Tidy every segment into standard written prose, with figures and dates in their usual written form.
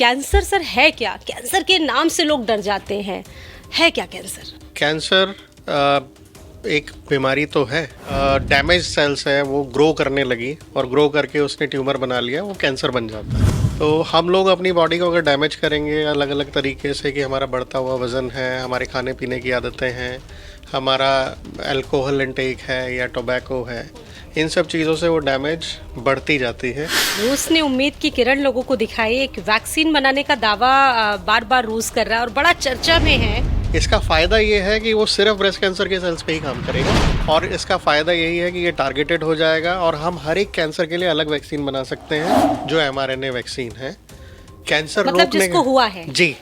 Cancer sir है क्या? Cancer के नाम से लोग डर जाते हैं। है क्या कैंसर? कैंसर एक बीमारी तो है। डैमेज सेल्स है, वो ग्रो करने लगी और ग्रो करके उसने ट्यूमर बना लिया, वो कैंसर बन जाता है। तो हम लोग अपनी बॉडी को अगर डैमेज करेंगे अलग अलग तरीके से, कि हमारा बढ़ता हुआ वज़न है, हमारे खाने पीने की आदतें हैं, हमारा अल्कोहल इंटेक है या टोबैको है, इन सब चीज़ों से वो डैमेज बढ़ती जाती है। रूस ने उम्मीद की किरण लोगों को दिखाई। एक वैक्सीन बनाने का दावा बार बार रूस कर रहा है और बड़ा चर्चा में है। इसका फ़ायदा ये है कि वो सिर्फ ब्रेस्ट कैंसर के सेल्स पे ही काम करेगा, और इसका फ़ायदा यही है कि ये टारगेटेड हो जाएगा और हम हर एक कैंसर के लिए अलग वैक्सीन बना सकते हैं, जो mRNA वैक्सीन है। कैंसर मतलब रोकने जिसको हुआ है। जी,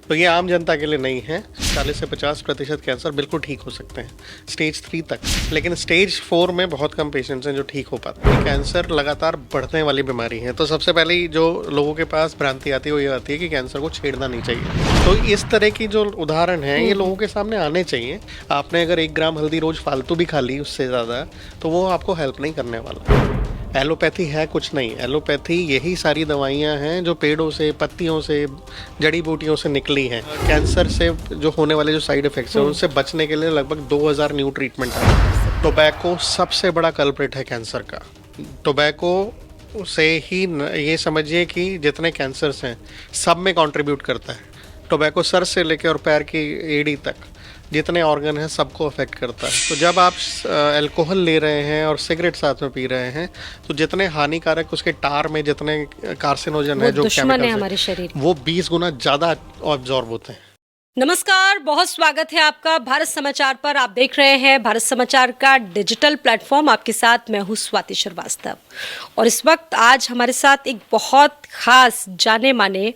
तो ये आम जनता के लिए नहीं है। 40 से 50% कैंसर बिल्कुल ठीक हो सकते हैं स्टेज 3 तक, लेकिन स्टेज 4 में बहुत कम पेशेंट्स हैं जो ठीक हो पाते हैं। कैंसर लगातार बढ़ने वाली बीमारी है, तो सबसे पहले जो लोगों के पास भ्रांति आती है वो ये आती है कि कैंसर को छेड़ना नहीं चाहिए। तो इस तरह की जो उदाहरण है ये लोगों के सामने आने चाहिए। आपने अगर 1 ग्राम हल्दी रोज फालतू भी खा ली उससे ज़्यादा, तो वो आपको हेल्प नहीं करने वाला। एलोपैथी है कुछ नहीं। एलोपैथी यही सारी दवाइयाँ हैं जो पेड़ों से, पत्तियों से, जड़ी बूटियों से निकली हैं। कैंसर से जो होने वाले जो साइड इफ़ेक्ट्स हैं उनसे बचने के लिए लगभग 2000 न्यू ट्रीटमेंट है। टोबैको सबसे बड़ा कल्प्रिट है कैंसर का। टोबैको से ही ये समझिए कि जितने कैंसर्स हैं सब में कंट्रीब्यूट करता है। टोबैको सर से लेकर और पैर की एड़ी तक जितने ऑर्गन हैं सबको अफेक्ट करता है। तो जब आप अल्कोहल ले रहे हैं और सिगरेट साथ में पी रहे हैं, तो जितने हानिकारक उसके टार में जितने कार्सिनोजन है, जो दुश्मन है केमिकल्स हमारे शरीर, वो 20 गुना ज़्यादा ऑब्जॉर्ब होते हैं। नमस्कार, बहुत स्वागत है आपका भारत समाचार पर। आप देख रहे हैं भारत समाचार का डिजिटल प्लेटफॉर्म। आपके साथ मैं हूँ स्वाति श्रीवास्तव, और इस वक्त आज हमारे साथ एक बहुत खास जाने माने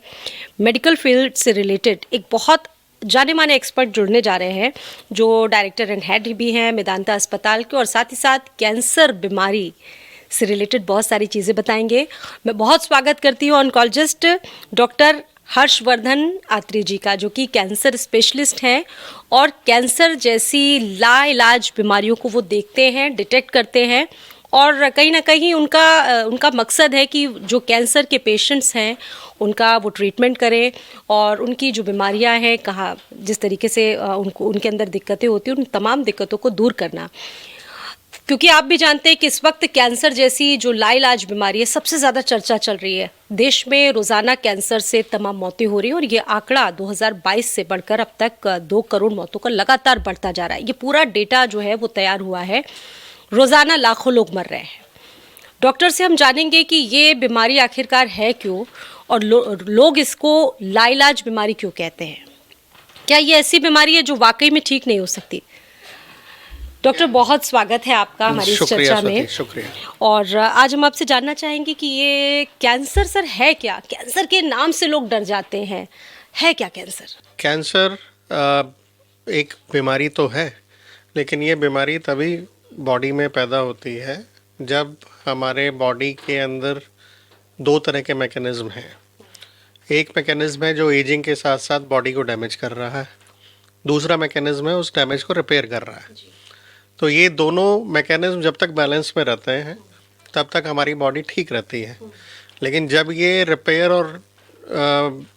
मेडिकल फील्ड से रिलेटेड एक बहुत जाने माने एक्सपर्ट जुड़ने जा रहे हैं, जो डायरेक्टर एंड हेड भी हैं मेदांता अस्पताल के, और साथ ही साथ कैंसर बीमारी से रिलेटेड बहुत सारी चीज़ें बताएंगे। मैं बहुत स्वागत करती हूँ ऑन्कोलॉजिस्ट डॉक्टर हर्षवर्धन आत्री जी का, जो कि कैंसर स्पेशलिस्ट हैं और कैंसर जैसी लाइलाज बीमारियों को वो देखते हैं, डिटेक्ट करते हैं, और कहीं ना कहीं उनका मकसद है कि जो कैंसर के पेशेंट्स हैं उनका वो ट्रीटमेंट करें, और उनकी जो बीमारियां हैं, कहाँ जिस तरीके से उनको उनके अंदर दिक्कतें होती हैं, उन तमाम दिक्कतों को दूर करना। क्योंकि आप भी जानते हैं कि इस वक्त कैंसर जैसी जो लाइलाज बीमारी है सबसे ज़्यादा चर्चा चल रही है। देश में रोज़ाना कैंसर से तमाम मौतें हो रही हैं, और ये आंकड़ा 2022 से बढ़कर अब तक 2 करोड़ मौतों का लगातार बढ़ता जा रहा है। ये पूरा डेटा जो है वो तैयार हुआ है। रोज़ाना लाखों लोग मर रहे हैं। डॉक्टर से हम जानेंगे कि ये बीमारी आखिरकार है क्यों, और लोग इसको लाइलाज बीमारी क्यों कहते हैं। क्या ये ऐसी बीमारी है जो वाकई में ठीक नहीं हो सकती? डॉक्टर, बहुत स्वागत है आपका हमारी इस चर्चा में। शुक्रिया। और आज हम आपसे जानना चाहेंगे कि ये कैंसर सर है क्या? कैंसर के नाम से लोग डर जाते हैं। है क्या कैंसर? कैंसर एक बीमारी तो है, लेकिन ये बीमारी तभी बॉडी में पैदा होती है जब हमारे बॉडी के अंदर 2 तरह के मैकेनिज्म हैं। एक मैकेनिज्म है जो एजिंग के साथ साथ बॉडी को डैमेज कर रहा है, दूसरा मैकेनिज्म है उस डैमेज को रिपेयर कर रहा है। तो ये दोनों मैकेनिज्म जब तक बैलेंस में रहते हैं तब तक हमारी बॉडी ठीक रहती है, लेकिन जब ये रिपेयर और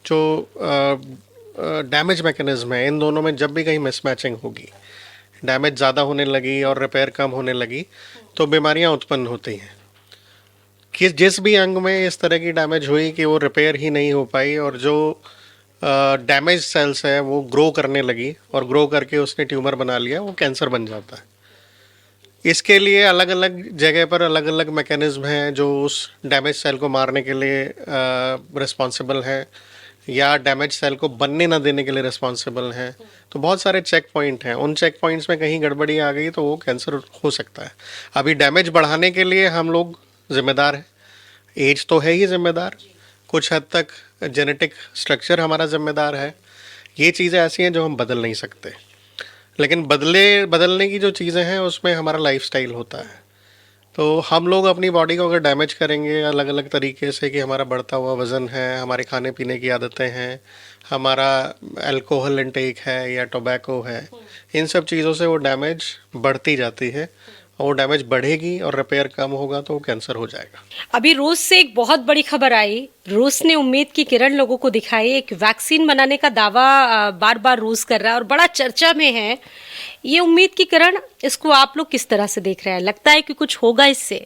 जो डैमेज मैकेनिज्म है, इन दोनों में जब भी कहीं मिसमैचिंग होगी, डैमेज ज़्यादा होने लगी और रिपेयर कम होने लगी, तो बीमारियां उत्पन्न होती हैं। कि जिस भी अंग में इस तरह की डैमेज हुई कि वो रिपेयर ही नहीं हो पाई, और जो डैमेज सेल्स है वो ग्रो करने लगी और ग्रो करके उसने ट्यूमर बना लिया, वो कैंसर बन जाता है। इसके लिए अलग अलग जगह पर अलग अलग मैकेनिज्म हैं जो उस डैमेज सेल को मारने के लिए रिस्पॉन्सिबल हैं, या डैमेज सेल को बनने ना देने के लिए रिस्पॉन्सिबल हैं। तो बहुत सारे चेक पॉइंट हैं, उन चेक पॉइंट्स में कहीं गड़बड़ी आ गई तो वो कैंसर हो सकता है। अभी डैमेज बढ़ाने के लिए हम लोग जिम्मेदार हैं, एज तो है ही जिम्मेदार, कुछ हद तक जेनेटिक स्ट्रक्चर हमारा जिम्मेदार है। ये चीज़ें ऐसी हैं जो हम बदल नहीं सकते, लेकिन बदलने की जो चीज़ें हैं उसमें हमारा लाइफस्टाइल होता है। तो हम लोग अपनी बॉडी को अगर डैमेज करेंगे अलग अलग तरीके से, कि हमारा बढ़ता हुआ वज़न है, हमारे खाने पीने की आदतें हैं, हमारा अल्कोहल इंटेक है या टोबैको है, इन सब चीज़ों से वो डैमेज बढ़ती जाती है और वो डैमेज बढ़ेगी और रिपेयर कम होगा तो वो कैंसर हो जाएगा। अभी रूस से एक बहुत बड़ी खबर आई। रूस ने उम्मीद की किरण लोगों को दिखाई। एक वैक्सीन बनाने का दावा बार बार रूस कर रहा है और बड़ा चर्चा में है। ये उम्मीद की किरण, इसको आप लोग किस तरह से देख रहे हैं? लगता है कि कुछ होगा इससे?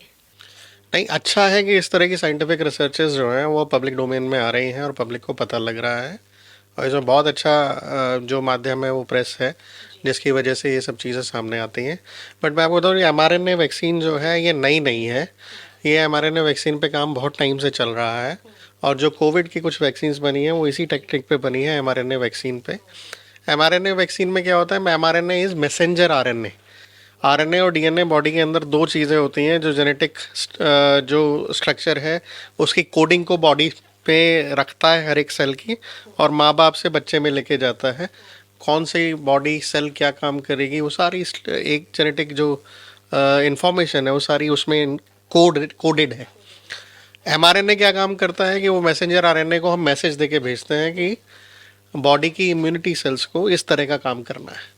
नहीं, अच्छा है कि इस तरह की साइंटिफिक रिसर्चेस जो हैं वो पब्लिक डोमेन में आ रही हैं और पब्लिक को पता लग रहा है। और इसमें बहुत अच्छा जो माध्यम है वो प्रेस है, जिसकी वजह से ये सब चीज़ें सामने आती हैं। बट मैं आपको बताऊँ, ये mRNA वैक्सीन जो है ये नई नहीं है। ये mRNA वैक्सीन पे काम बहुत टाइम से चल रहा है और जो कोविड की कुछ वैक्सीन्स बनी हैं वो इसी टेक्निक पे बनी है, mRNA वैक्सीन पे। mRNA वैक्सीन में क्या होता है, mRNA is messenger RNA। RNA और डीएनए बॉडी के अंदर दो चीज़ें होती हैं जो जेनेटिक जो स्ट्रक्चर है उसकी कोडिंग को बॉडी पे रखता है हर एक सेल की, और माँ बाप से बच्चे में लेके जाता है। कौन सी बॉडी सेल क्या काम करेगी वो सारी एक जेनेटिक जो इंफॉर्मेशन है वो सारी उसमें कोडेड है। एमआरएनए क्या काम करता है कि वो मैसेंजर आरएनए को हम मैसेज देके भेजते हैं कि बॉडी की इम्यूनिटी सेल्स को इस तरह का काम करना है।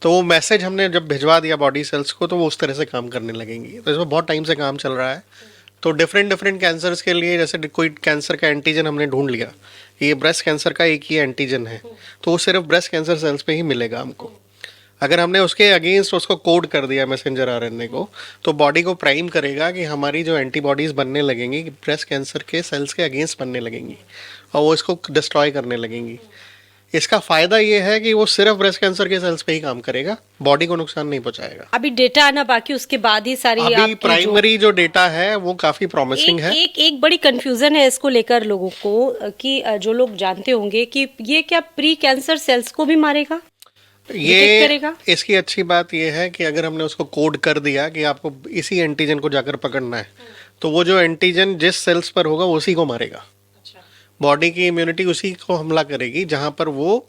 तो वो मैसेज हमने जब भिजवा दिया बॉडी सेल्स को तो वो उस तरह से काम करने लगेंगी। तो इसमें बहुत टाइम से काम चल रहा है। तो डिफरेंट डिफरेंट कैंसर्स के लिए, जैसे कोई कैंसर का एंटीजन हमने ढूंढ लिया, ये ब्रेस्ट कैंसर का एक ही एंटीजन है, तो वो सिर्फ ब्रेस्ट कैंसर सेल्स पे ही मिलेगा हमको। अगर हमने उसके अगेंस्ट उसको कोड कर दिया मैसेंजर आरएनए को, तो बॉडी को प्राइम करेगा कि हमारी जो एंटीबॉडीज़ बनने लगेंगी ब्रेस्ट कैंसर के सेल्स के अगेंस्ट बनने लगेंगी और वो इसको डिस्ट्रॉय करने लगेंगी। इसका फ़ायदा ये है कि वो सिर्फ ब्रेस्ट कैंसर के सेल्स पे ही काम करेगा, बॉडी को नुकसान नहीं पहुंचाएगा। अभी डेटा आना बाकी, उसके बाद ही सारी अभी आपकी प्राइमरी जो डेटा है वो काफ़ी प्रॉमिसिंग है। एक बड़ी कंफ्यूजन है इसको लेकर लोगों को कि जो लोग जानते होंगे कि ये क्या प्री कैंसर सेल्स को भी मारेगा, डिटेक्ट ये करेगा? इसकी अच्छी बात ये है कि अगर हमने उसको कोड कर दिया कि आपको इसी एंटीजन को जाकर पकड़ना है, तो वो जो एंटीजन जिस सेल्स पर होगा वो उसी को मारेगा। बॉडी की इम्यूनिटी उसी को हमला करेगी जहाँ पर वो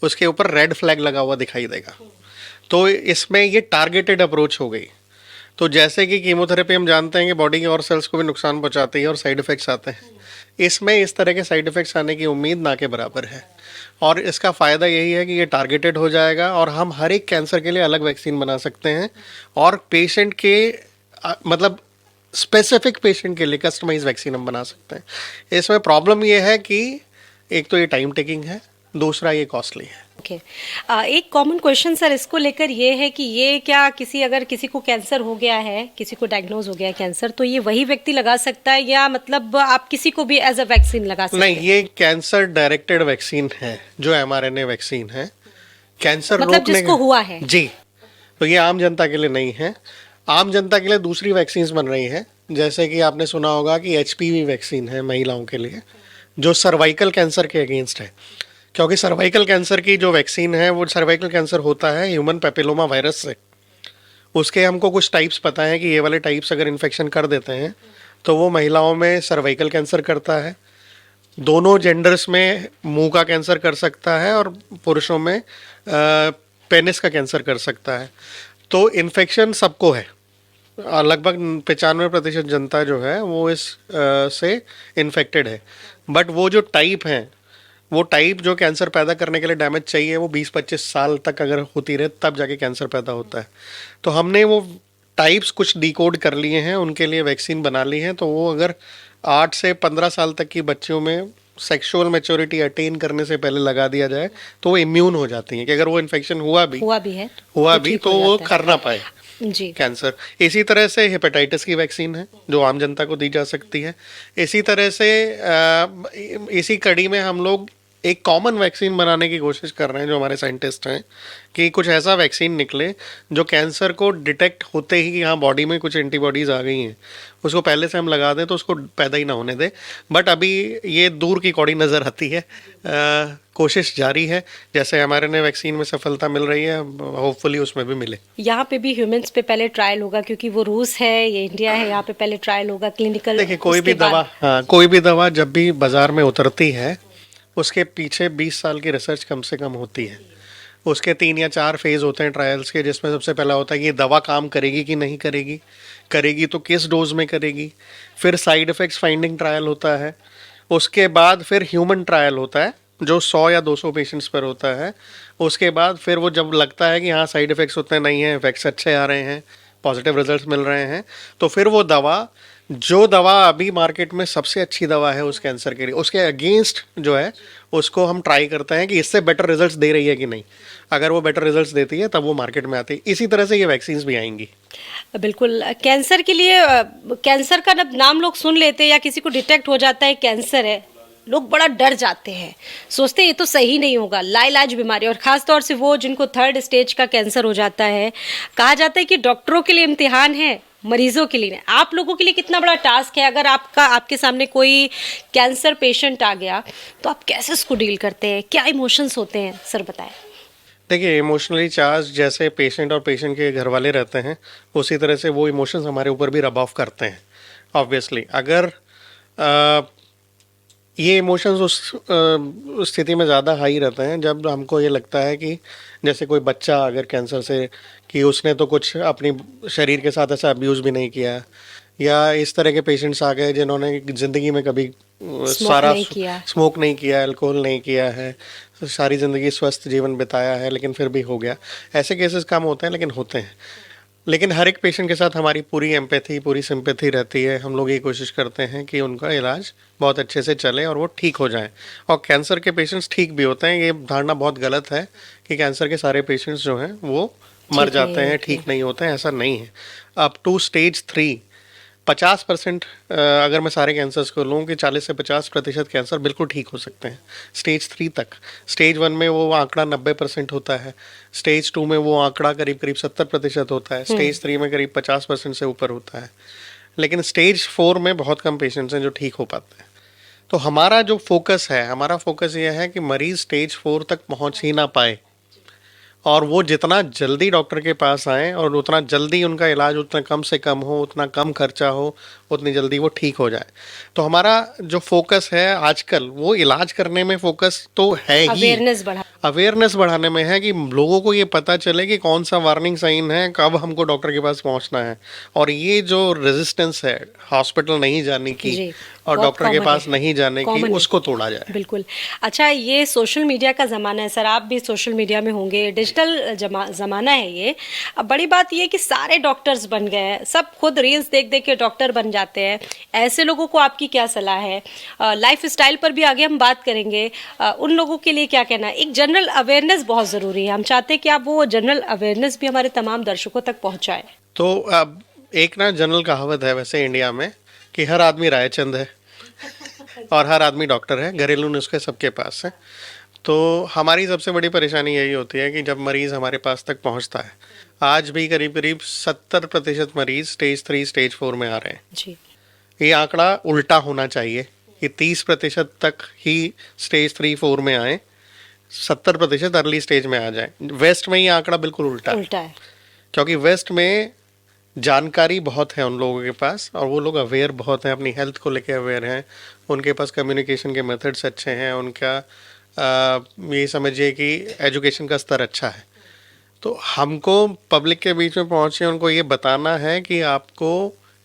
उसके ऊपर रेड फ्लैग लगा हुआ दिखाई देगा। तो इसमें ये टारगेटेड अप्रोच हो गई। तो जैसे कि कीमोथेरेपी हम जानते हैं कि बॉडी के और सेल्स को भी नुकसान पहुंचाती है और साइड इफ़ेक्ट्स आते हैं, इसमें इस तरह के साइड इफ़ेक्ट्स आने की उम्मीद ना के बराबर है। और इसका फ़ायदा यही है कि ये टारगेटेड हो जाएगा और हम हर एक कैंसर के लिए अलग वैक्सीन बना सकते हैं और पेशेंट के मतलब स्पेसिफिक पेशेंट के लिए कस्टमाइज वैक्सीन हम बना सकते हैं। इसमें प्रॉब्लम ये है कि एक तो ये टाइम टेकिंग है, दूसरा ये कॉस्टली है। ओके। एक कॉमन क्वेश्चन सर इसको लेकर ये है कि ये क्या अगर किसी को कैंसर हो गया है, किसी को डायग्नोज हो गया है कैंसर, तो ये वही व्यक्ति लगा सकता है या मतलब आप किसी को भी एज अ वैक्सीन लगा सकते हैं? नहीं, ये कैंसर डायरेक्टेड वैक्सीन है जो mRNA वैक्सीन है। कैंसर मतलब रोकने जिसको हुआ है जी, तो ये आम जनता के लिए नहीं है। आम जनता के लिए दूसरी वैक्सीन बन रही है, जैसे कि आपने सुना होगा कि HPV वैक्सीन है महिलाओं के लिए, जो सर्वाइकल कैंसर के अगेंस्ट है। क्योंकि सर्वाइकल कैंसर की जो वैक्सीन है वो सर्वाइकल कैंसर होता है ह्यूमन पेपिलोमा वायरस से। उसके हमको कुछ टाइप्स पता है कि ये वाले टाइप्स अगर इन्फेक्शन कर देते हैं तो वो महिलाओं में सर्वाइकल कैंसर करता है, दोनों जेंडर्स में मुंह का कैंसर कर सकता है और पुरुषों में पेनिस का कैंसर कर सकता है। तो इन्फेक्शन सबको है। लगभग 95% जनता जो है वो इस से इन्फेक्टेड है। बट वो जो टाइप हैं, वो टाइप जो कैंसर पैदा करने के लिए डैमेज चाहिए वो 20-25 साल तक अगर होती रहे तब जाके कैंसर पैदा होता है। तो हमने वो टाइप्स कुछ डिकोड कर लिए हैं, उनके लिए वैक्सीन बना ली है। तो वो अगर 8 से 15 साल तक की बच्चियों में सेक्सुअल मैच्योरिटी अटेन करने से पहले लगा दिया जाए तो वो इम्यून हो जाती हैं कि अगर वो इन्फेक्शन हुआ भी ठीक तो हो वो जाता है। कर ना पाए जी। कैंसर। इसी तरह से हेपेटाइटिस की वैक्सीन है जो आम जनता को दी जा सकती है। इसी तरह से इसी कड़ी में हम लोग एक कॉमन वैक्सीन बनाने की कोशिश कर रहे हैं, जो हमारे साइंटिस्ट हैं, कि कुछ ऐसा वैक्सीन निकले जो कैंसर को डिटेक्ट होते ही कि हाँ बॉडी में कुछ एंटीबॉडीज़ आ गई हैं, उसको पहले से हम लगा दें तो उसको पैदा ही ना होने दें। बट अभी ये दूर की कौड़ी नज़र आती है। कोशिश जारी है, जैसे mRNA वैक्सीन में सफलता मिल रही है, होपफुली उसमें भी मिले। यहाँ पे भी ह्यूमंस पे पहले ट्रायल होगा क्योंकि वो रूस है, ये इंडिया है, यहाँ पे पहले ट्रायल होगा क्लिनिकल। देखिए, कोई भी दवा जब भी बाजार में उतरती है उसके पीछे 20 साल की रिसर्च कम से कम होती है। उसके 3 या 4 फेज़ होते हैं ट्रायल्स के, जिसमें सबसे पहला होता है कि ये दवा काम करेगी कि नहीं करेगी, करेगी तो किस डोज में करेगी। फिर साइड इफ़ेक्ट्स फाइंडिंग ट्रायल होता है। उसके बाद फिर ह्यूमन ट्रायल होता है जो 100 या 200 पेशेंट्स पर होता है। उसके बाद फिर वो जब लगता है कि हाँ साइड इफ़ेक्ट्स उतने नहीं हैं, इफेक्ट्स अच्छे आ रहे हैं, पॉजिटिव रिजल्ट्स मिल रहे हैं, तो फिर वो दवा, जो दवा अभी मार्केट में सबसे अच्छी दवा है उस कैंसर के लिए, उसके अगेंस्ट जो है उसको हम ट्राई करते हैं कि इससे बेटर रिजल्ट्स दे रही है कि नहीं। अगर वो बेटर रिजल्ट्स देती है तब वो मार्केट में आती है। इसी तरह से ये वैक्सीन्स भी आएंगी। बिल्कुल। कैंसर के लिए कैंसर का नाम लोग सुन लेते हैं या किसी को डिटेक्ट हो जाता है कैंसर है, लोग बड़ा डर जाते हैं, सोचते हैं ये तो सही नहीं होगा, लाइलाज बीमारी, और ख़ास तौर से वो जिनको 3rd स्टेज का कैंसर हो जाता है। कहा जाता है कि डॉक्टरों के लिए इम्तिहान है, मरीजों के लिए नहीं। आप लोगों के लिए कितना बड़ा टास्क है, अगर आपके सामने कोई कैंसर पेशेंट आ गया तो आप कैसे उसको डील करते हैं, क्या इमोशंस होते हैं, सर बताएं। देखिए, इमोशनली चार्ज जैसे पेशेंट और पेशेंट के घर वाले रहते हैं, उसी तरह से वो इमोशंस हमारे ऊपर भी रब ऑफ करते हैं। ऑब्वियसली अगर ये इमोशंस उस स्थिति में ज़्यादा हाई रहते हैं जब हमको ये लगता है कि जैसे कोई बच्चा अगर कैंसर से, कि उसने तो कुछ अपनी शरीर के साथ ऐसा अब्यूज़ भी नहीं किया, या इस तरह के पेशेंट्स आ गए जिन्होंने ज़िंदगी में कभी स्मोक नहीं किया, अल्कोहल नहीं किया है, सारी ज़िंदगी स्वस्थ जीवन बिताया है, लेकिन फिर भी हो गया। ऐसे केसेस कम होते हैं लेकिन होते हैं। लेकिन हर एक पेशेंट के साथ हमारी पूरी एम्पैथी, पूरी सिंपैथी रहती है। हम लोग ये कोशिश करते हैं कि उनका इलाज बहुत अच्छे से चले और वो ठीक हो जाएं। और कैंसर के पेशेंट्स ठीक भी होते हैं। ये धारणा बहुत गलत है कि कैंसर के सारे पेशेंट्स जो हैं वो मर जाते हैं, ठीक नहीं होते हैं। ऐसा नहीं है। अप टू स्टेज 3 50%, अगर मैं सारे कैंसर्स को लूँ कि 40 से 50% कैंसर बिल्कुल ठीक हो सकते हैं स्टेज 3 तक। स्टेज 1 में वो आंकड़ा 90% होता है, स्टेज 2 में वो आंकड़ा करीब करीब 70% होता है, स्टेज 3 में करीब 50% से ऊपर होता है। लेकिन स्टेज 4 में बहुत कम पेशेंट्स हैं जो ठीक हो पाते हैं। तो हमारा जो फोकस है, हमारा फोकस ये है कि मरीज़ स्टेज 4 तक पहुँच ही ना पाए, और वो जितना जल्दी डॉक्टर के पास आएँ और उतना जल्दी उनका इलाज उतना कम से कम हो, उतना कम खर्चा हो, उतनी जल्दी वो ठीक हो जाए। तो हमारा जो फोकस है आजकल वो इलाज करने में फोकस तो है ही, अवेयरनेस बढ़ाने में है कि लोगों को ये पता चले कि कौन सा वार्निंग साइन है, कब हमको डॉक्टर के पास पहुंचना है। और ये जो रेजिस्टेंस है हॉस्पिटल नहीं जाने की और डॉक्टर के पास नहीं जाने की, उसको तोड़ा जाए। बिल्कुल। अच्छा, ये सोशल मीडिया का ज़माना है सर, आप भी सोशल मीडिया में होंगे, डिजिटल ज़माना है ये। अब बड़ी बात ये कि सारे डॉक्टर्स बन गए हैं, सब खुद रील्स देख देख के डॉक्टर बन जाते हैं। ऐसे लोगों को आपकी क्या सलाह है? लाइफ स्टाइल पर भी आगे हम बात करेंगे, उन लोगों के लिए क्या कहना है? एक जनरल अवेयरनेस बहुत ज़रूरी है, हम चाहते हैं कि आप वो जनरल अवेयरनेस भी हमारे तमाम दर्शकों तक पहुँचाएँ। तो अब एक ना जनरल कहावत है वैसे इंडिया में कि हर आदमी रायचंद है और हर आदमी डॉक्टर है, घरेलू नुस्खे सबके पास हैं। तो हमारी सबसे बड़ी परेशानी यही होती है कि जब मरीज़ हमारे पास तक पहुंचता है, आज भी करीब करीब 70% मरीज़ स्टेज 3 स्टेज 4 में आ रहे हैं जी। ये आंकड़ा उल्टा होना चाहिए कि 30% तक ही स्टेज 3 4 में आए, 70% अर्ली स्टेज में आ जाए। वेस्ट में ये आंकड़ा बिल्कुल उल्टा है, क्योंकि वेस्ट में जानकारी बहुत है उन लोगों के पास और वो लोग अवेयर बहुत हैं, अपनी हेल्थ को लेके अवेयर हैं, उनके पास कम्युनिकेशन के मेथड्स अच्छे हैं, उनका ये समझिए कि एजुकेशन का स्तर अच्छा है। तो हमको पब्लिक के बीच में पहुँचे उनको ये बताना है कि आपको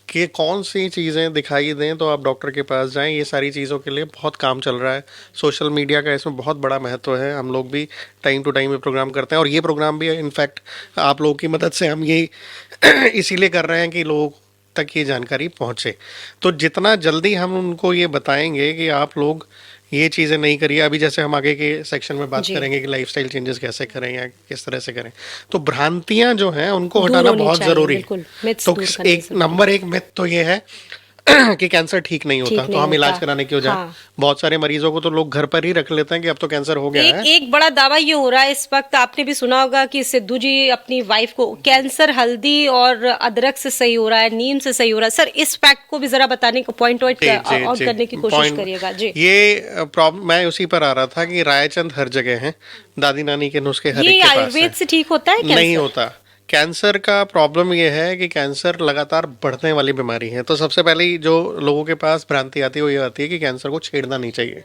कि कौन सी चीज़ें दिखाई दें तो आप डॉक्टर के पास जाएं। ये सारी चीज़ों के लिए बहुत काम चल रहा है। सोशल मीडिया का इसमें बहुत बड़ा महत्व है। हम लोग भी टाइम टू टाइम ये प्रोग्राम करते हैं और ये प्रोग्राम भी इनफैक्ट आप लोगों की मदद से हम ये इसीलिए कर रहे हैं कि लोगों तक ये जानकारी पहुँचे। तो जितना जल्दी हम उनको ये बताएंगे कि आप लोग ये चीज़ें नहीं करिए, अभी जैसे हम आगे के सेक्शन में बात करेंगे कि लाइफस्टाइल चेंजेस कैसे करें या किस तरह से करें, तो भ्रांतियां जो हैं उनको हटाना बहुत ज़रूरी है। तो एक नंबर 1 मिथ तो ये है कि कैंसर ठीक नहीं होता, तो हम इलाज कराने क्यों जाएं। हाँ। बहुत सारे मरीजों को तो लोग घर पर ही रख लेते हैं कि अब तो कैंसर हो गया है। एक बड़ा दावा ये हो रहा है इस वक्त, आपने भी सुना होगा कि सिद्धू जी अपनी वाइफ को कैंसर हल्दी और अदरक से सही हो रहा है, नीम से सही हो रहा है। सर इस फैक्ट को भी जरा बताने को पॉइंट आउट करने की कोशिश करिएगा जी। ये प्रॉब्लम मैं उसी पर आ रहा था कि रायचंद हर जगह है, दादी नानी के नुस्खे हर एक के पास है। आयुर्वेद से ठीक होता है? नहीं होता। कैंसर का प्रॉब्लम ये है कि कैंसर लगातार बढ़ने वाली बीमारी है। तो सबसे पहले जो लोगों के पास भ्रांति आती है वो ये आती है कि कैंसर को छेड़ना नहीं चाहिए,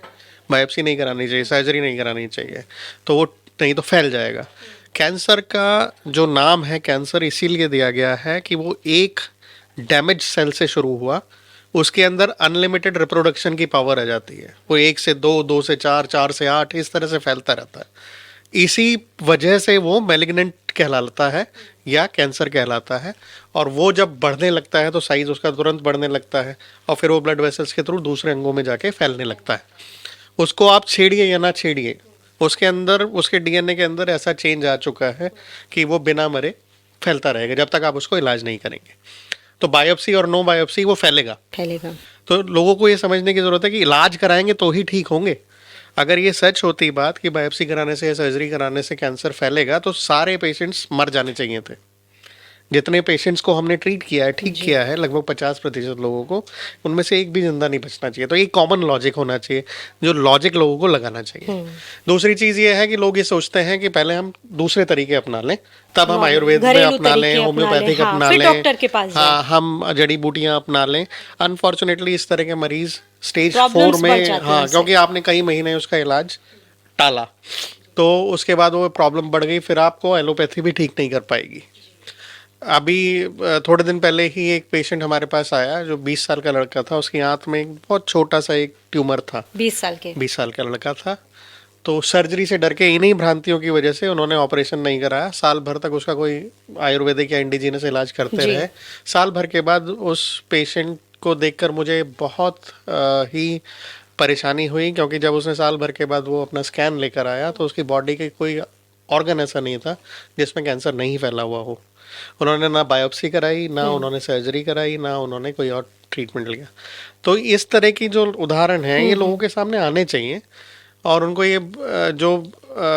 बायोप्सी नहीं करानी चाहिए, सर्जरी नहीं करानी चाहिए, तो वो नहीं तो फैल जाएगा। कैंसर का जो नाम है कैंसर इसीलिए दिया गया है कि वो एक डैमेज सेल से शुरू हुआ, उसके अंदर अनलिमिटेड रिप्रोडक्शन की पावर आ जाती है। वो 1 से 2, 2 से 4, 4 से 8 इस तरह से फैलता रहता है। इसी वजह से वो मैलिग्नेंट कहलाता है या कैंसर कहलाता है। और वो जब बढ़ने लगता है तो साइज उसका तुरंत बढ़ने लगता है और फिर वो ब्लड वेसल्स के थ्रू दूसरे अंगों में जाके फैलने लगता है। उसको आप छेड़िए या ना छेड़िए, उसके अंदर, उसके डीएनए के अंदर ऐसा चेंज आ चुका है कि वो बिना मरे फैलता रहेगा जब तक आप उसको इलाज नहीं करेंगे। तो बायोप्सी और नो बायोप्सी वो फैलेगा। तो लोगों को ये समझने की ज़रूरत है कि इलाज कराएंगे तो ही ठीक होंगे। अगर ये सच होती बात कि बायोप्सी कराने से या सर्जरी कराने से कैंसर फैलेगा तो सारे पेशेंट्स मर जाने चाहिए थे। जितने पेशेंट्स को हमने ट्रीट किया है, ठीक किया है, लगभग 50% लोगों को, उनमें से एक भी जिंदा नहीं बचना चाहिए। तो ये कॉमन लॉजिक होना चाहिए, जो लॉजिक लोगों को लगाना चाहिए। दूसरी चीज़ ये है कि लोग ये सोचते हैं कि पहले हम दूसरे तरीके अपना लें, तब हम आयुर्वेद में अपना लें, होम्योपैथिक अपना लें, डॉक्टर के पास हाँ हम जड़ी बूटियाँ अपना लें। अनफॉर्चुनेटली इस तरह के मरीज स्टेज 4 में, हाँ, क्योंकि आपने कई महीने उसका इलाज टाला तो उसके बाद वो प्रॉब्लम बढ़ गई, फिर आपको एलोपैथी भी ठीक नहीं कर पाएगी। अभी थोड़े दिन पहले ही एक पेशेंट हमारे पास आया जो 20 साल का लड़का था। उसकी आंत में एक बहुत छोटा सा एक ट्यूमर था। 20 साल का लड़का था। तो सर्जरी से डर के इन्हीं भ्रांतियों की वजह से उन्होंने ऑपरेशन नहीं कराया। साल भर तक उसका कोई आयुर्वेदिक या इंडिजीनस इलाज करते रहे। साल भर के बाद उस पेशेंट को देखकर मुझे बहुत ही परेशानी हुई, क्योंकि जब उसने साल भर के बाद वो अपना स्कैन लेकर आया तो उसकी बॉडी के कोई ऑर्गन ऐसा नहीं था जिसमें कैंसर नहीं फैला हुआ हो। उन्होंने ना बायोप्सी कराई, ना उन्होंने सर्जरी कराई, ना उन्होंने कोई और ट्रीटमेंट लिया। तो इस तरह की जो उदाहरण हैं ये लोगों के सामने आने चाहिए और उनको ये जो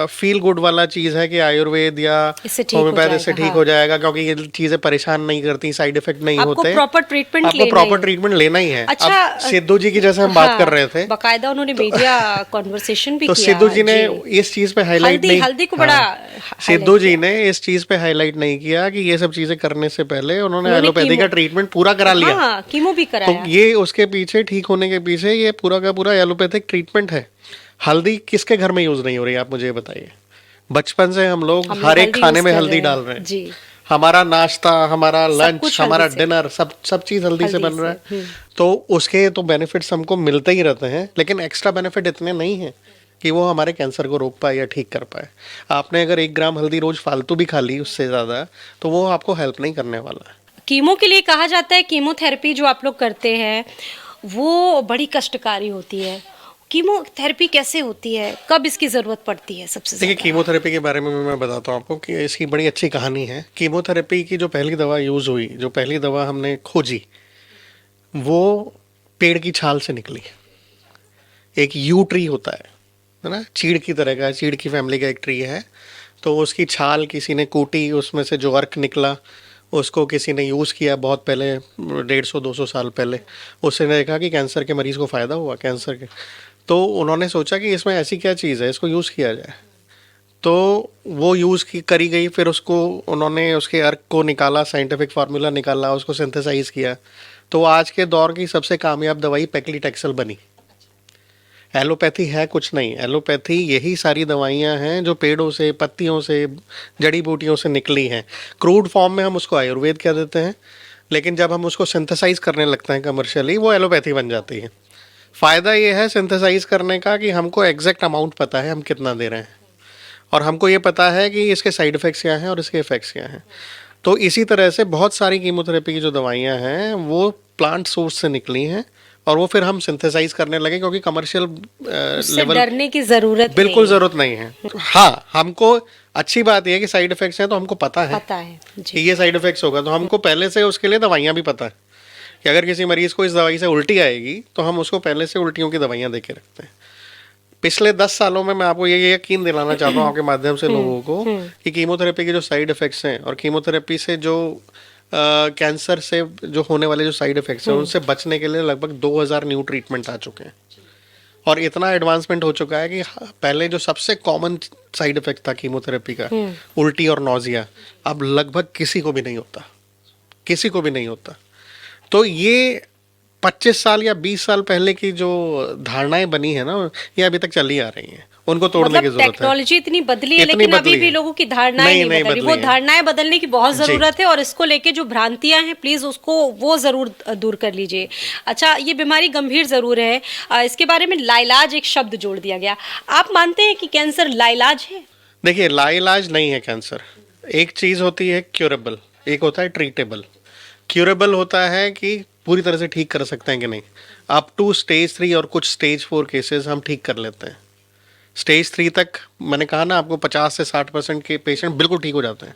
फील गुड वाला चीज़ है कि आयुर्वेद या होम्योपैथी से ठीक हो जाएगा, क्योंकि ये चीज़ें परेशान नहीं करती, साइड इफेक्ट नहीं होते, आपको प्रॉपर ट्रीटमेंट लेना ही है। अच्छा, अब सिद्धू जी की जैसे हम बात कर रहे थे, बकायदा उन्होंने मीडिया कॉन्वर्सेशन भी तो किया। सिद्धू जी ने इस चीज़ पे हाईलाइट नहीं, हल्दी को बड़ा सिद्धू जी ने इस चीज़ पे हाईलाइट नहीं किया कि ये सब चीज़ें करने से पहले उन्होंने एलोपैथी का ट्रीटमेंट पूरा करा लिया, कीमो भी कराया। तो ये उसके पीछे, ठीक होने के पीछे ये पूरा का पूरा एलोपैथिक ट्रीटमेंट है। हल्दी किसके घर में यूज नहीं हो रही, आप मुझे बताइए। बचपन से हम लोग हर एक खाने में हल्दी डाल रहे हैं जी। हमारा नाश्ता, हमारा लंच, हमारा डिनर, सब चीज हल्दी से बन रहा है। तो उसके तो बेनिफिट्स हमको मिलते ही रहते हैं, लेकिन एक्स्ट्रा बेनिफिट इतने नहीं है कि वो हमारे कैंसर को रोक पाए या ठीक कर पाए। आपने अगर 1 ग्राम हल्दी रोज फालतू भी खा ली उससे ज्यादा, तो वो आपको हेल्प नहीं करने वाला है। कीमो के लिए कहा जाता है, कीमोथेरेपी जो आप लोग करते हैं वो बड़ी कष्टकारी होती है। कीमोथेरेपी कैसे होती है, कब इसकी ज़रूरत पड़ती है सबसे ज़्यादा? देखिए, कीमोथेरेपी के बारे में मैं बताता हूँ आपको कि इसकी बड़ी अच्छी कहानी है। कीमोथेरेपी की जो पहली दवा यूज़ हुई, जो पहली दवा हमने खोजी, वो पेड़ की छाल से निकली। एक यू ट्री होता है ना, चीड़ की तरह का, चीड़ की फैमिली का एक ट्री है। तो उसकी छाल किसी ने कूटी, उसमें से जो अर्क निकला उसको किसी ने यूज़ किया बहुत पहले, 150-200 साल पहले। उसने देखा कि कैंसर के मरीज़ को फ़ायदा हुआ कैंसर के, तो उन्होंने सोचा कि इसमें ऐसी क्या चीज़ है, इसको यूज़ किया जाए। तो वो यूज़ की करी गई, फिर उसको उन्होंने उसके अर्क को निकाला, साइंटिफिक फार्मूला निकाला, उसको सिंथेसाइज किया। तो आज के दौर की सबसे कामयाब दवाई पैक्लीटैक्सेल बनी। एलोपैथी है कुछ नहीं, एलोपैथी यही सारी दवाइयाँ हैं जो पेड़ों से, पत्तियों से, जड़ी बूटियों से निकली हैं। क्रूड फॉर्म में हम उसको आयुर्वेद कह देते हैं, लेकिन जब हम उसको सिंथेसाइज करने लगते हैं कमर्शियली, वो एलोपैथी बन जाती है। फ़ायदा ये है सिंथेसाइज करने का कि हमको एग्जैक्ट अमाउंट पता है हम कितना दे रहे हैं, और हमको ये पता है कि इसके साइड इफ़ेक्ट्स क्या हैं और इसके इफ़ेक्ट्स क्या हैं। तो इसी तरह से बहुत सारी कीमोथेरेपी की जो दवाइयाँ हैं वो प्लांट सोर्स से निकली हैं, और वो फिर हम सिंथेसाइज करने लगे, क्योंकि कमर्शियल लेवल डरने की ज़रूरत बिल्कुल ज़रूरत नहीं है। हाँ, हमको अच्छी बात यह है कि साइड इफ़ेक्ट्स हैं तो हमको पता है कि ये साइड इफ़ेक्ट्स होगा, तो हमको पहले से उसके लिए दवाइयाँ भी पता है कि अगर किसी मरीज़ को इस दवाई से उल्टी आएगी तो हम उसको पहले से उल्टियों की दवाइयाँ दे के रखते हैं। पिछले 10 सालों में मैं आपको ये यकीन दिलाना चाहता हूँ आपके माध्यम से लोगों को कि कीमोथेरेपी के जो साइड इफ़ेक्ट्स हैं और कीमोथेरेपी से जो कैंसर से जो होने वाले जो साइड इफ़ेक्ट्स हैं उनसे बचने के लिए लगभग 2000 न्यू ट्रीटमेंट आ चुके हैं। और इतना एडवांसमेंट हो चुका है कि पहले जो सबसे कॉमन साइड इफ़ेक्ट था कीमोथेरेपी का, उल्टी और नौजिया, अब लगभग किसी को भी नहीं होता, किसी को भी नहीं होता। तो ये 25 साल या 20 साल पहले की जो धारणाएं बनी है ना, ये अभी तक चली आ रही हैं, उनको तोड़ने की जरूरत है। टेक्नोलॉजी इतनी बदली है, लेकिन अभी भी लोगों की धारणाएं नहीं बदली। वो धारणाएं बदलने की बहुत जरूरत है, और इसको लेके जो भ्रांतियां हैं प्लीज उसको वो जरूर दूर कर लीजिए। अच्छा, ये बीमारी गंभीर जरूर है, इसके बारे में लाइलाज एक शब्द जोड़ दिया गया। आप मानते हैं कि कैंसर लाइलाज है? देखिए, लाइलाज नहीं है कैंसर। एक चीज़ होती है क्यूरेबल, एक होता है ट्रीटेबल। क्यूरेबल होता है कि पूरी तरह से ठीक कर सकते हैं कि नहीं, अप टू स्टेज 3 और कुछ स्टेज 4 केसेस हम ठीक कर लेते हैं। स्टेज 3 तक मैंने कहा ना आपको 50 से 60% के पेशेंट बिल्कुल ठीक हो जाते हैं,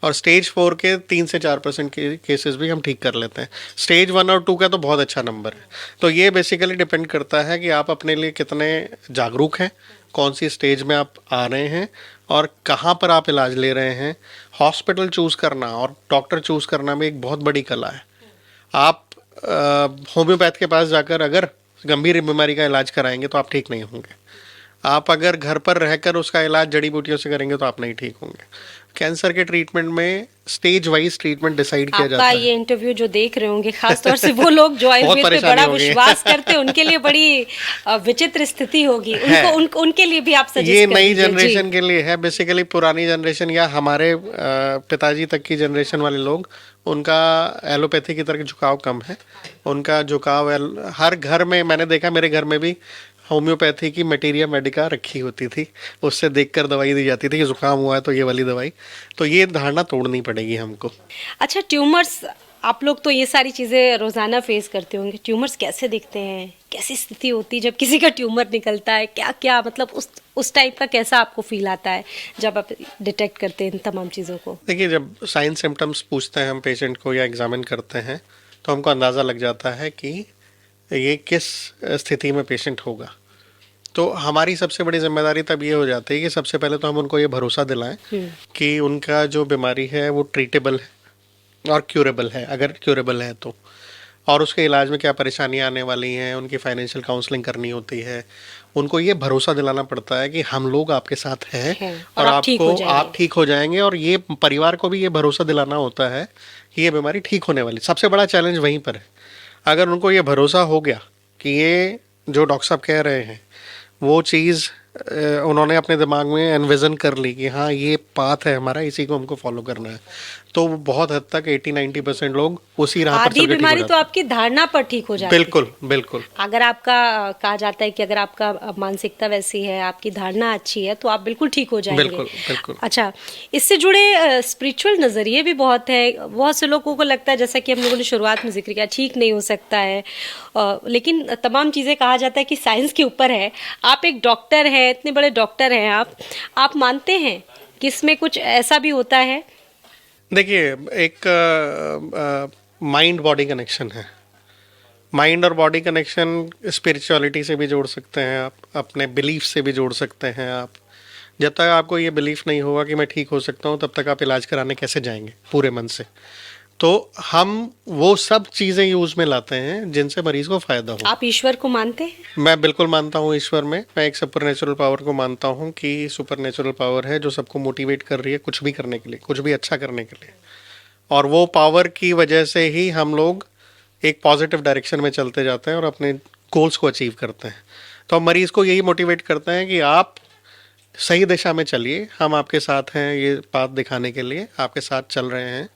और स्टेज 4 के 3 से 4% के केसेस भी हम ठीक कर लेते हैं। स्टेज 1 और 2 का तो बहुत अच्छा नंबर है। तो ये बेसिकली डिपेंड करता है कि आप अपने लिए कितने जागरूक हैं, कौन सी स्टेज में आप आ रहे हैं और कहाँ पर आप इलाज ले रहे हैं। हॉस्पिटल चूज़ करना और डॉक्टर चूज़ करना भी एक बहुत बड़ी कला है। आप होम्योपैथ के पास जाकर अगर गंभीर बीमारी का इलाज कराएंगे तो आप ठीक नहीं होंगे। आप अगर घर पर रहकर उसका इलाज जड़ी बूटियों से करेंगे तो आप नहीं ठीक होंगे। कैंसर के ट्रीटमेंट में स्टेज वाइज ट्रीटमेंट डिसाइड किया जाता आपका है। ये इंटरव्यू जो देख रहे होंगे, खासतौर से वो लोग जो आयुर्वेद पे परेशानी बड़ा होगी। विश्वास करते हैं, उनके लिए बड़ी विचित्र स्थिति होगी। उनके लिए भी आप सजेस्ट ये कर नई दीजिए। जी। जनरेशन के लिए है, बेसिकली पुरानी जनरेशन या हमारे पिताजी तक की जनरेशन वाले लोग, उनका एलोपैथी की तरफ झुकाव कम है। उनका झुकाव हर घर में, मैंने देखा मेरे घर में भी होम्योपैथी की मटेरिया मेडिका रखी होती थी, उससे देखकर दवाई दी जाती थी कि जुकाम हुआ है तो ये वाली दवाई। तो ये धारणा तोड़नी पड़ेगी हमको। अच्छा, ट्यूमर्स, आप लोग तो ये सारी चीज़ें रोज़ाना फेस करते होंगे। ट्यूमर्स कैसे दिखते हैं, कैसी स्थिति होती है जब किसी का ट्यूमर निकलता है, क्या क्या मतलब उस टाइप का कैसा आपको फील आता है जब आप डिटेक्ट करते हैं इन तमाम चीज़ों को? देखिए, जब साइन सिम्टम्स पूछते हैं हम पेशेंट को या एग्जामिन करते हैं तो हमको अंदाज़ा लग जाता है कि ये किस स्थिति में पेशेंट होगा। तो हमारी सबसे बड़ी जिम्मेदारी तब ये हो जाती है कि सबसे पहले तो हम उनको ये भरोसा दिलाएं कि उनका जो बीमारी है वो ट्रीटेबल है और क्यूरेबल है, अगर क्यूरेबल है तो। और उसके इलाज में क्या परेशानियां आने वाली हैं, उनकी फाइनेंशियल काउंसलिंग करनी होती है। उनको ये भरोसा दिलाना पड़ता है कि हम लोग आपके साथ हैं और और आप ठीक हो जाएंगे। और ये परिवार को भी ये भरोसा दिलाना होता है कि ये बीमारी ठीक होने वाली। सबसे बड़ा चैलेंज वहीं पर है। अगर उनको ये भरोसा हो गया कि ये जो डॉक्टर साहब कह रहे हैं वो चीज़ उन्होंने अपने दिमाग में एनविजन कर ली कि हाँ ये पाथ है हमारा, इसी को हमको फॉलो करना है, तो बहुत हद तक 80-90% लोग उसी राह पर चल के आधी ठीक हो बीमारी जाते तो आपकी धारणा पर ठीक हो हैं। जाती है। बिल्कुल बिल्कुल। अगर आपका कहा जाता है कि अगर आपका मानसिकता वैसी है, आपकी धारणा अच्छी है, तो आप बिल्कुल ठीक हो जाएंगे। बिल्कुल बिल्कुल। अच्छा, इससे जुड़े स्पिरिचुअल नज़रिए भी बहुत है। बहुत से लोगों को लगता है, जैसा कि हम लोगों ने शुरुआत में जिक्र किया, ठीक नहीं हो सकता है, लेकिन तमाम चीज़ें कहा जाता है कि साइंस के ऊपर है। आप एक डॉक्टर हैं, इतने बड़े डॉक्टर हैं आप मानते हैं कि इसमें कुछ ऐसा भी होता है? देखिए, एक माइंड बॉडी कनेक्शन है। माइंड और बॉडी कनेक्शन स्पिरिचुअलिटी से भी जोड़ सकते हैं आप, अपने बिलीफ से भी जोड़ सकते हैं आप। जब तक आपको ये बिलीफ नहीं होगा कि मैं ठीक हो सकता हूँ, तब तक आप इलाज कराने कैसे जाएंगे पूरे मन से। तो हम वो सब चीज़ें यूज़ में लाते हैं जिनसे मरीज़ को फ़ायदा हो। आप ईश्वर को मानते हैं? मैं बिल्कुल मानता हूँ ईश्वर में। मैं एक सुपर नेचुरल पावर को मानता हूँ कि सुपर नेचुरल पावर है जो सबको मोटिवेट कर रही है कुछ भी करने के लिए, कुछ भी अच्छा करने के लिए। और वो पावर की वजह से ही हम लोग एक पॉजिटिव डायरेक्शन में चलते जाते हैं और अपने गोल्स को अचीव करते हैं। तो हम मरीज़ को यही मोटिवेट करते हैं कि आप सही दिशा में चलिए, हम आपके साथ हैं, ये बात दिखाने के लिए आपके साथ चल रहे हैं।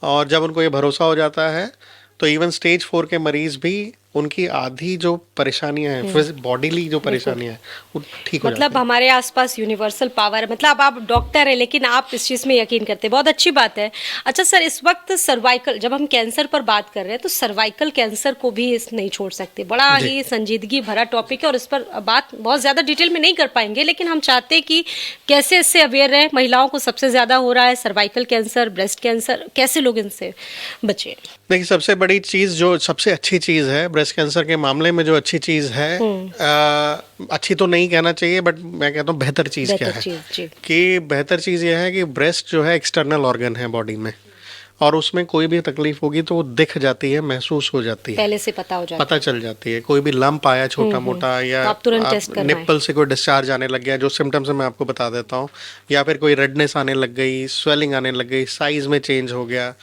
और जब उनको ये भरोसा हो जाता है तो इवन स्टेज 4 के मरीज़ भी, उनकी आधी जो परेशानियां हैं, बॉडीली जो परेशानियां हैं, वो ठीक हो जाती मतलब हमारे आसपास यूनिवर्सल पावर है। मतलब आप डॉक्टर हैं लेकिन आप इस चीज़ में यकीन करते हैं, बहुत अच्छी बात है। अच्छा सर, इस वक्त सर्वाइकल, जब हम कैंसर पर बात कर रहे हैं तो सर्वाइकल कैंसर को भी इस नहीं छोड़ सकते। बड़ा ही संजीदगी भरा टॉपिक है और इस पर बात बहुत ज़्यादा डिटेल में नहीं कर पाएंगे, लेकिन हम चाहते हैं कि कैसे इससे अवेयर रहे। महिलाओं को सबसे ज़्यादा हो रहा है सर्वाइकल कैंसर, ब्रेस्ट कैंसर, कैसे लोग इनसे बचे? देखिए, सबसे बड़ी चीज़, जो सबसे अच्छी चीज़ है ब्रेस्ट कैंसर के मामले में, जो अच्छी चीज़ है, अच्छी तो नहीं कहना चाहिए बट मैं कहता हूँ बेहतर चीज़ क्या है कि बेहतर चीज़ यह है कि ब्रेस्ट जो है एक्सटर्नल ऑर्गन है बॉडी में, और उसमें कोई भी तकलीफ होगी तो वो दिख जाती है, महसूस हो जाती है, पहले से पता चल जाती है। कोई भी लंप आया छोटा मोटा, या तो आप तुरंत टेस्ट करना है। निप्पल से कोई डिस्चार्ज आने लग गया, जो सिम्टम्स है मैं आपको बता देता हूँ, या फिर कोई रेडनेस आने लग गई, स्वेलिंग आने लग गई, साइज में चेंज हो गया,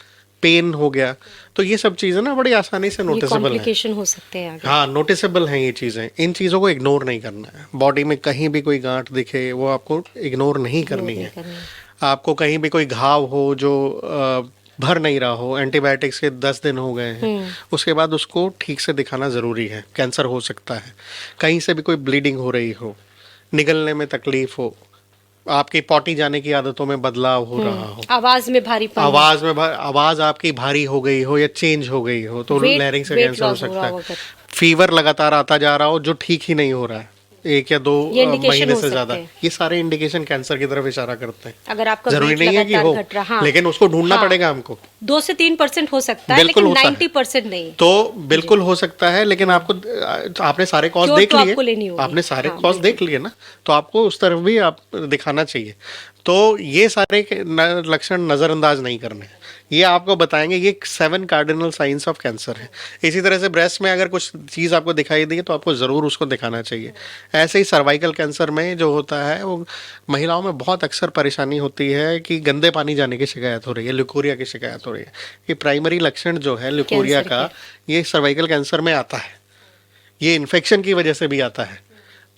पेन हो गया, तो ये सब चीज़ें ना बड़ी आसानी से नोटिसेबल है। हो सकते हैं आगे। हाँ, नोटिसेबल हैं ये चीज़ें। इन चीज़ों को इग्नोर नहीं करना है। बॉडी में कहीं भी कोई गांठ दिखे वो आपको इग्नोर नहीं करनी है। आपको कहीं भी कोई घाव हो जो भर नहीं रहा हो, एंटीबायोटिक्स के 10 दिन हो गए हैं, उसके बाद उसको ठीक से दिखाना ज़रूरी है। कैंसर हो सकता है। कहीं से भी कोई ब्लीडिंग हो रही हो, निगलने में तकलीफ हो, आपकी पॉटी जाने की आदतों में बदलाव हो रहा हो, आवाज में भारीपन, आवाज आपकी भारी हो गई हो या चेंज हो गई हो, तो लैरिंक्स से वेट कैंसर हो लॉस हो सकता रहा है। हो अगर, फीवर लगातार आता जा रहा हो जो ठीक ही नहीं हो रहा है 1 या 2 ये इंडिकेशन महीने हो से सकते ज्यादा, हैं। ये सारे इंडिकेशन कैंसर की तरफ इशारा करते हैं। अगर आपका जरूरी वेट नहीं है कि लगातार हो, घट रहा, हाँ, लेकिन उसको ढूंढना हाँ, पड़ेगा हमको। 2 से 3% हो सकता है, बिल्कुल लेकिन होता है। 90% नहीं। तो बिल्कुल हो सकता है, लेकिन आपको आपने सारे कॉज क्योर देख तो लिए, आपको लेनी होगी। आपने सारे हाँ, कॉज देख लिए ना, तो आपको उस तरफ भी आप दिखाना चाहिए। तो ये सारे लक्षण नज़रअंदाज नहीं करने, ये आपको बताएंगे ये 7 कार्डिनल साइंस ऑफ कैंसर है। इसी तरह से ब्रेस्ट में अगर कुछ चीज़ आपको दिखाई दी तो आपको ज़रूर उसको दिखाना चाहिए। ऐसे ही सर्वाइकल कैंसर में जो होता है वो महिलाओं में बहुत अक्सर परेशानी होती है कि गंदे पानी जाने की शिकायत हो रही है, ल्यूकोरिया की शिकायत हो रही है। ये प्राइमरी लक्षण जो है ल्यूकोरिया कैंसर का, ये सर्वाइकल कैंसर में आता है। ये इन्फेक्शन की वजह से भी आता है।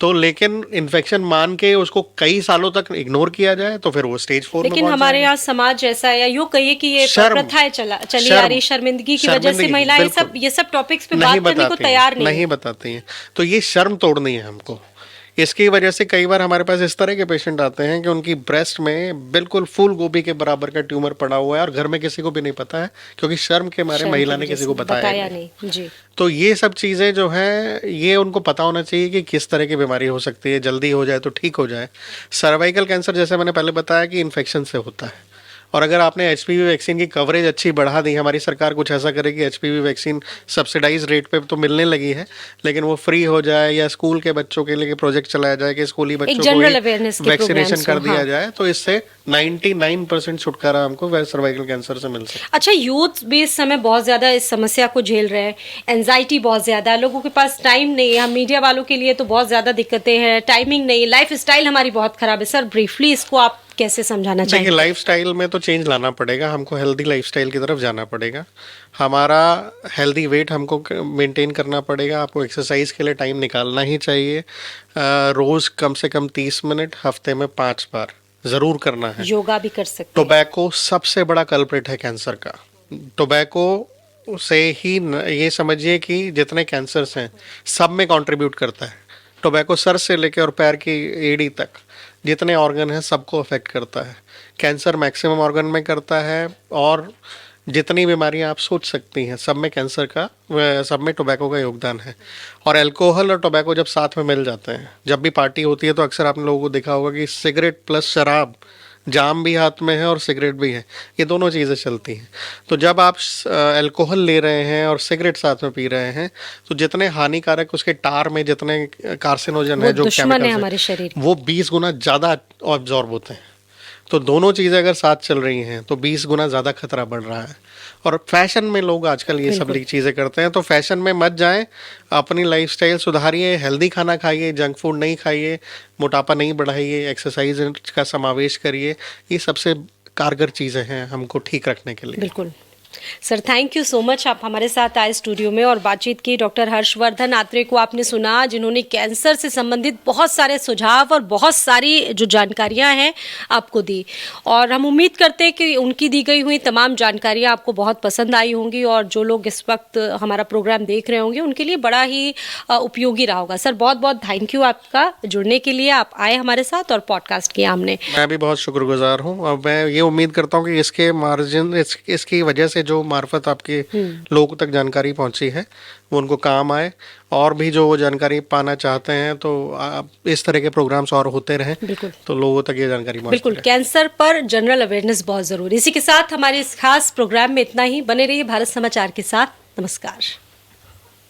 तो लेकिन इन्फेक्शन मान के उसको कई सालों तक इग्नोर किया जाए तो फिर वो स्टेज 4 में लेकिन पहुंच हमारे जाएगा। यहाँ समाज जैसा है, या यूँ कहिए कि ये शर्म, प्रथाएं चली शर्म, आ रही, शर्मिंदगी की वजह से शर्मिंदगी, महिलाएं बिल्कुल। ये सब टॉपिक्स पे नहीं बात करने को बताती हैं, तैयार नहीं नहीं है। बताती हैं। तो ये शर्म तोड़नी है हमको। इसकी वजह से कई बार हमारे पास इस तरह के पेशेंट आते हैं कि उनकी ब्रेस्ट में बिल्कुल फूल गोभी के बराबर का ट्यूमर पड़ा हुआ है और घर में किसी को भी नहीं पता है, क्योंकि शर्म के मारे शर्म महिला की ने वजह किसी को से बताया नहीं जी। तो ये सब चीज़ें जो हैं ये उनको पता होना चाहिए कि किस तरह की बीमारी हो सकती है, जल्दी हो जाए तो ठीक हो जाए। सर्वाइकल कैंसर जैसे मैंने पहले बताया कि इन्फेक्शन से होता है, और अगर आपने एचपीवी वैक्सीन की कवरेज अच्छी बढ़ा दी, हमारी सरकार कुछ ऐसा करे कि एचपीवी वैक्सीन सब्सिडाइज रेट पे तो मिलने लगी है, लेकिन वो फ्री हो जाए, या स्कूल के बच्चों के लिए प्रोजेक्ट चलाया जाए कि स्कूली बच्चों जनरल को अवेयरनेस के वैक्सीनेशन प्रोग्राम्स कर हो, दिया हाँ। जाए, तो इससे 99% छुटकारा हमको सर्वाइकल कैंसर से मिल सकता है। अच्छा, यूथ भी इस समय बहुत ज्यादा इस समस्या को झेल रहे हैं, एंजाइटी बहुत ज्यादा है, लोगों के पास टाइम नहीं है। हम मीडिया वालों के लिए तो बहुत ज्यादा दिक्कतें हैं, टाइमिंग नहीं, लाइफ स्टाइल हमारी बहुत खराब है। सर ब्रीफली इसको आप कैसे समझाना देखिए, चाहेंगे? लाइफस्टाइल में तो चेंज लाना पड़ेगा, हमको हेल्दी लाइफस्टाइल की तरफ जाना पड़ेगा। हमारा हेल्दी वेट हमको मेंटेन करना पड़ेगा। आपको एक्सरसाइज के लिए टाइम निकालना ही चाहिए। रोज़ कम से कम 30 मिनट, हफ्ते में 5 बार ज़रूर करना है। योगा भी कर सकते हैं। टोबैको सबसे बड़ा कल्प्रिट है कैंसर का। टोबैको से ही ये समझिए कि जितने कैंसर्स हैं सब में कंट्रीब्यूट करता है। टोबैको सर से लेकर और पैर की एड़ी तक जितने ऑर्गन हैं सबको अफेक्ट करता है। कैंसर मैक्सिमम ऑर्गन में करता है, और जितनी बीमारियां आप सोच सकती हैं सब में कैंसर का, सब में टोबैको का योगदान है। और अल्कोहल और टोबैको जब साथ में मिल जाते हैं, जब भी पार्टी होती है तो अक्सर आपने लोगों को देखा होगा कि सिगरेट प्लस शराब, जाम भी हाथ में है और सिगरेट भी है, ये दोनों चीज़ें चलती हैं। तो जब आप अल्कोहल ले रहे हैं और सिगरेट साथ में पी रहे हैं तो जितने हानिकारक उसके टार में जितने कार्सिनोजन है, जो दुश्मन है केमिकल्स हमारे शरीर के। वो 20 गुना ज़्यादा ऑब्जॉर्ब होते हैं। तो दोनों चीज़ें अगर साथ चल रही हैं तो 20 गुना ज़्यादा खतरा बढ़ रहा है। और फैशन में लोग आजकल ये सब चीज़ें करते हैं, तो फैशन में मत जाएं, अपनी लाइफस्टाइल सुधारिए, हेल्दी खाना खाइए, जंक फूड नहीं खाइए, मोटापा नहीं बढ़ाइए, एक्सरसाइज का समावेश करिए। ये सबसे कारगर चीज़ें हैं हमको ठीक रखने के लिए। बिल्कुल sir, thank you so much. आप हमारे साथ आए स्टूडियो में और बातचीत की। डॉक्टर हर्षवर्धन आत्रे को आपने सुना, जिन्होंने कैंसर से संबंधित बहुत सारे सुझाव और बहुत सारी जो जानकारियां हैं आपको दी, और हम उम्मीद करते हैं कि उनकी दी गई हुई तमाम जानकारियां आपको बहुत पसंद आई होंगी, और जो लोग इस वक्त हमारा प्रोग्राम देख रहे होंगे उनके लिए बड़ा ही उपयोगी रहा होगा। सर बहुत बहुत थैंक यू आपका जुड़ने के लिए, आप आए हमारे साथ और पॉडकास्ट किया हमने। मैं भी बहुत शुक्रगुजार हूँ, और मैं ये उम्मीद करता हूँ कि इसके मार्जिन इसकी वजह से जो मार्फत आपके लोगों तक जानकारी पहुंची है वो उनको काम आए, और भी जो वो जानकारी पाना चाहते हैं तो आप इस तरह के प्रोग्राम्स और होते रहें, तो लोगों तक ये जानकारी पहुंचती बिल्कुल, रहे। कैंसर पर जनरल अवेयरनेस बहुत जरूरी। इसी के साथ हमारे इस खास प्रोग्राम में इतना ही। बने रहिए भारत समाचार के साथ। नमस्कार।